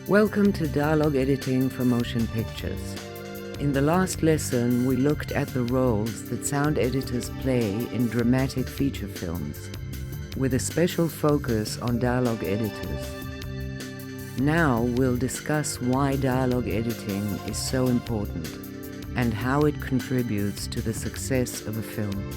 Welcome to Dialogue Editing for Motion Pictures. In the last lesson, we looked at the roles that sound editors play in dramatic feature films, with a special focus on dialogue editors. Now we'll discuss why dialogue editing is so important and how it contributes to the success of a film.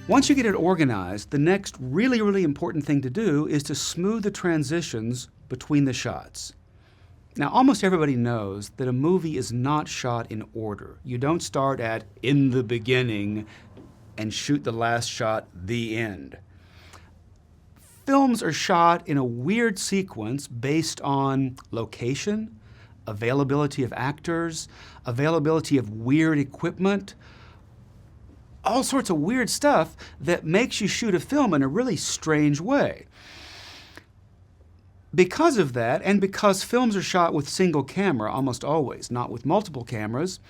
Once you get it organized, the next really important thing to do is to smooth the transitions between the shots. Now, almost everybody knows that a movie is not shot in order. You don't start at "in the beginning" and shoot the last shot, "the end." Films are shot in a weird sequence based on location, availability of actors, availability of weird equipment, all sorts of weird stuff that makes you shoot a film in a really strange way. Because of that, and because films are shot with single camera almost always, not with multiple cameras,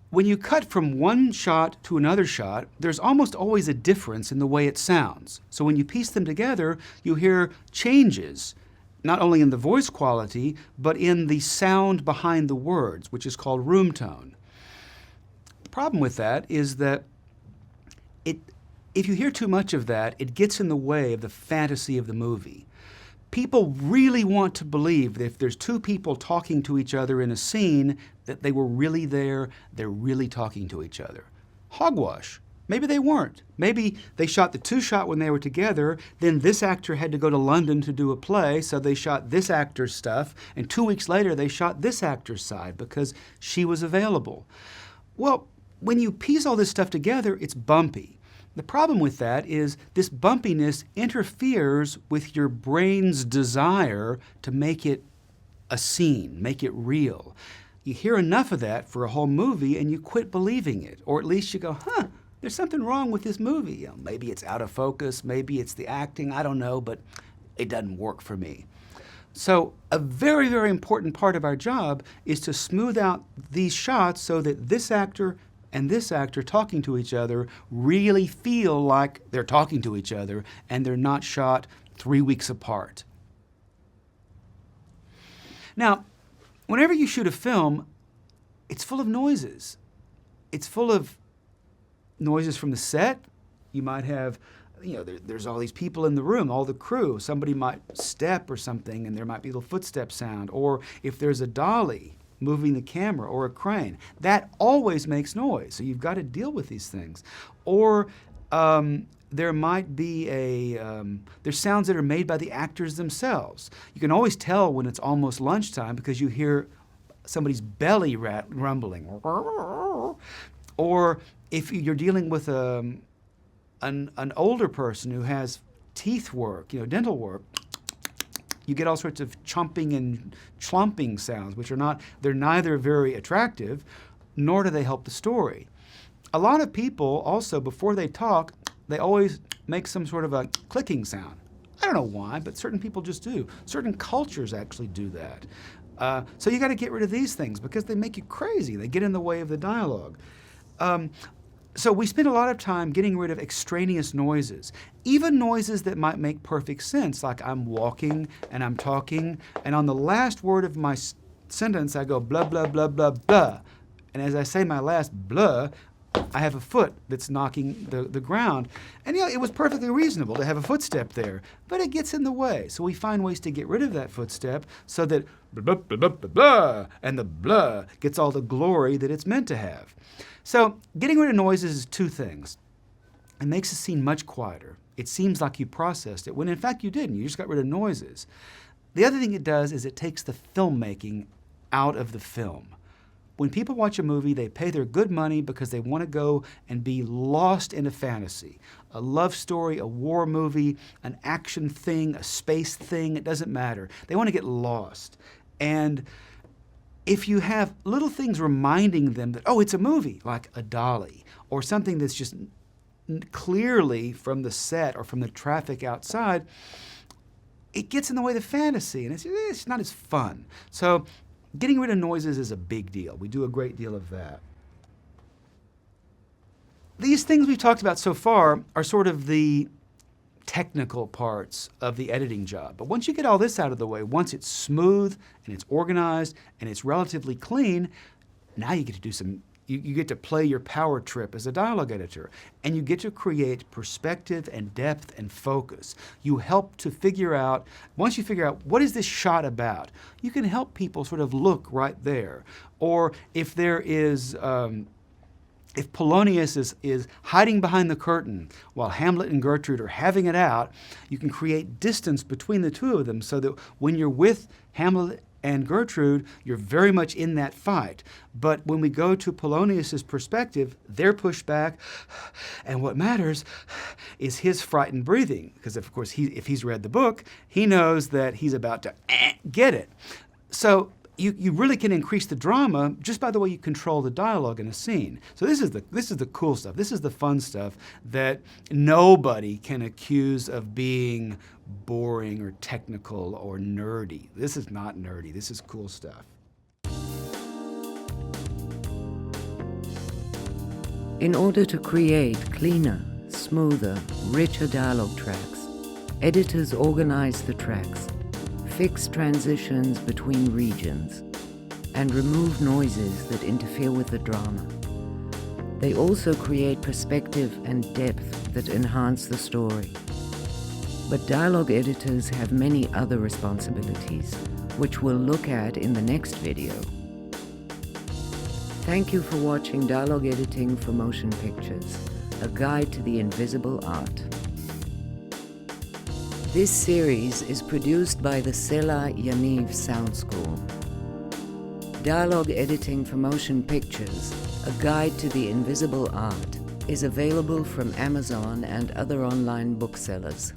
when you cut from one shot to another shot, there's almost always a difference in the way it sounds. So when you piece them together, you hear changes, not only in the voice quality, but in the sound behind the words, which is called room tone. The problem with that is that if you hear too much of that, it gets in the way of the fantasy of the movie. People really want to believe that if there's two people talking to each other in a scene, that they were really there, they're really talking to each other. Hogwash. Maybe they weren't. Maybe they shot the two-shot when they were together, then this actor had to go to London to do a play, so they shot this actor's stuff, and 2 weeks later they shot this actor's side because she was available. Well, when you piece all this stuff together, it's bumpy. The problem with that is this bumpiness interferes with your brain's desire to make it a scene, make it real. You hear enough of that for a whole movie and you quit believing it, or at least you go, there's something wrong with this movie. Maybe it's out of focus, maybe it's the acting, I don't know, but it doesn't work for me. So a very important part of our job is to smooth out these shots so that this actor and this actor talking to each other really feel like they're talking to each other and they're not shot 3 weeks apart. Now, whenever you shoot a film, it's full of noises. It's full of noises from the set. You might have, there's all these people in the room, all the crew. Somebody might step or something and there might be a little footstep sound. Or if there's a dolly moving the camera or a crane, that always makes noise. So you've got to deal with these things. Or there might be there's sounds that are made by the actors themselves. You can always tell when it's almost lunchtime because you hear somebody's belly rumbling. Or if you're dealing with an older person who has teeth work, dental work, you get all sorts of chomping and chlumping sounds, which they're neither very attractive, nor do they help the story. A lot of people also, before they talk, they always make some sort of a clicking sound. I don't know why, but certain people just do. Certain cultures actually do that. So you got to get rid of these things because they make you crazy. They get in the way of the dialogue. So we spend a lot of time getting rid of extraneous noises, even noises that might make perfect sense, like I'm walking and I'm talking, and on the last word of my sentence I go blah, blah, blah, blah, blah. And as I say my last blah, I have a foot that's knocking the ground. And it was perfectly reasonable to have a footstep there, but it gets in the way. So we find ways to get rid of that footstep so that blah, blah, blah, blah, blah, and the blah gets all the glory that it's meant to have. So getting rid of noises is two things. It makes the scene much quieter. It seems like you processed it, when in fact you didn't. You just got rid of noises. The other thing it does is it takes the filmmaking out of the film. When people watch a movie, they pay their good money because they want to go and be lost in a fantasy. A love story, a war movie, an action thing, a space thing, it doesn't matter. They want to get lost. And if you have little things reminding them that, it's a movie, like a dolly, or something that's just clearly from the set or from the traffic outside, it gets in the way of the fantasy, and it's not as fun. So getting rid of noises is a big deal. We do a great deal of that. These things we've talked about so far are sort of the technical parts of the editing job. But once you get all this out of the way, once it's smooth and it's organized and it's relatively clean, now you get to do some, you get to play your power trip as a dialogue editor, and you get to create perspective and depth and focus. You help to figure out, once you figure out what is this shot about, you can help people sort of look right there. Or if there is, if Polonius is hiding behind the curtain while Hamlet and Gertrude are having it out, you can create distance between the two of them so that when you're with Hamlet and Gertrude, you're very much in that fight. But when we go to Polonius's perspective, they're pushed back, and what matters is his frightened breathing, because of course, if he's read the book, he knows that he's about to get it. So you really can increase the drama just by the way you control the dialogue in a scene. So this is the cool stuff. This is the fun stuff that nobody can accuse of being boring or technical or nerdy. This is not nerdy. This is cool stuff. In order to create cleaner, smoother, richer dialogue tracks, editors organize the tracks, fix transitions between regions, and remove noises that interfere with the drama. They also create perspective and depth that enhance the story. But dialogue editors have many other responsibilities, which we'll look at in the next video. Thank you for watching Dialogue Editing for Motion Pictures, a guide to the invisible art. This series is produced by the Sela Sound School. Dialogue Editing for Motion Pictures, a guide to the invisible art, is available from Amazon and other online booksellers.